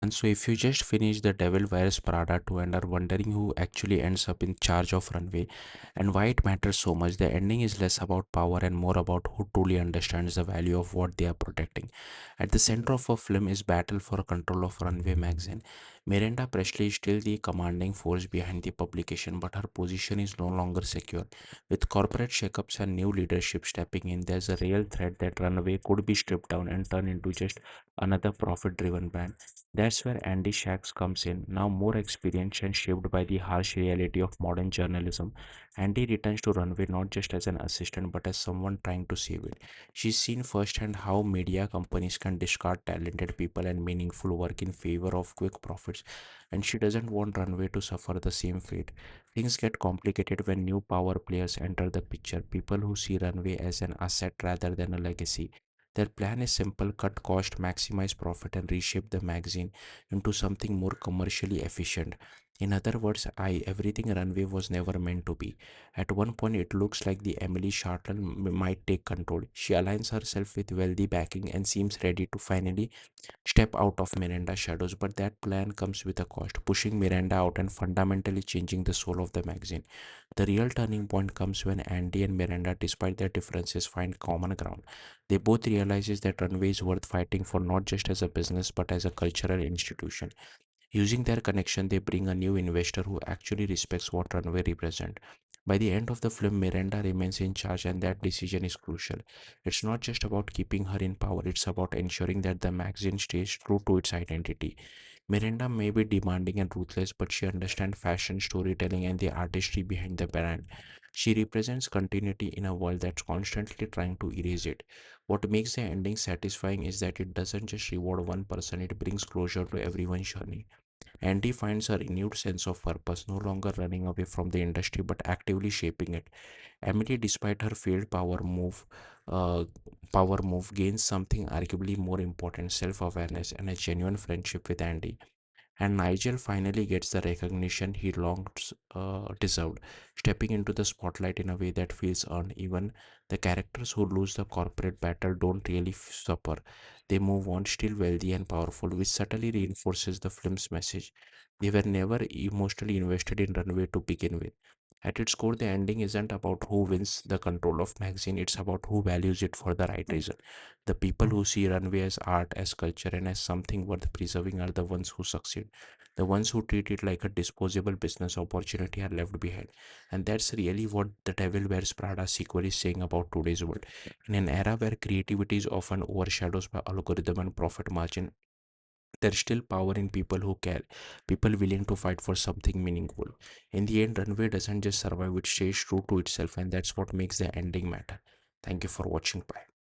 And so, if you just finish The Devil Wears Prada 2 and are wondering who actually ends up in charge of Runway and why it matters so much, the ending is less about power and more about who truly understands the value of what they are protecting. At the center of a film is battle for control of Runway magazine. Miranda Presley is still the commanding force behind the publication, but her position is no longer secure. With corporate shakeups and new leadership stepping in, there's a real threat that Runway could be stripped down and turned into just another profit-driven brand. That's where Andy Shacks comes in, now more experienced and shaped by the harsh reality of modern journalism. Andy returns to Runway not just as an assistant but as someone trying to save it. She's seen firsthand how media companies can discard talented people and meaningful work in favor of quick profits, and she doesn't want Runway to suffer the same fate. Things get complicated when new power players enter the picture, people who see Runway as an asset rather than a legacy. Their plan is simple: cut cost, maximize profit, and reshape the magazine into something more commercially efficient. In other words, everything Runway was never meant to be. At one point, it looks like the Emily Shartle might take control. She aligns herself with wealthy backing and seems ready to finally step out of Miranda's shadows. But that plan comes with a cost, pushing Miranda out and fundamentally changing the soul of the magazine. The real turning point comes when Andy and Miranda, despite their differences, find common ground. They both realizes that Runway is worth fighting for not just as a business but as a cultural institution. Using their connection, they bring a new investor who actually respects what Runway represents. By the end of the film, Miranda remains in charge, and that decision is crucial. It's not just about keeping her in power, it's about ensuring that the magazine stays true to its identity. Miranda may be demanding and ruthless, but she understands fashion, storytelling, and the artistry behind the brand. She represents continuity in a world that's constantly trying to erase it. What makes the ending satisfying is that it doesn't just reward one person, it brings closure to everyone's journey. Andy finds a renewed sense of purpose, no longer running away from the industry but actively shaping it. Emily, despite her failed uh, power move, gains something arguably more important: self-awareness and a genuine friendship with Andy. And Nigel finally gets the recognition he long deserved, stepping into the spotlight in a way that feels earned. Even the characters who lose the corporate battle don't really suffer. They move on, still wealthy and powerful, which subtly reinforces the film's message. They were never emotionally invested in Runway to begin with. At its core, the ending isn't about who wins the control of magazine, it's about who values it for the right reason. The people who see Runway as art, as culture, and as something worth preserving are the ones who succeed. The ones who treat it like a disposable business opportunity are left behind. And that's really what The Devil Wears Prada sequel is saying about today's world. In an era where creativity is often overshadowed by algorithm and profit margin, there's still power in people who care, people willing to fight for something meaningful. In the end, Runway doesn't just survive, it stays true to itself, and that's what makes the ending matter. Thank you for watching. Bye.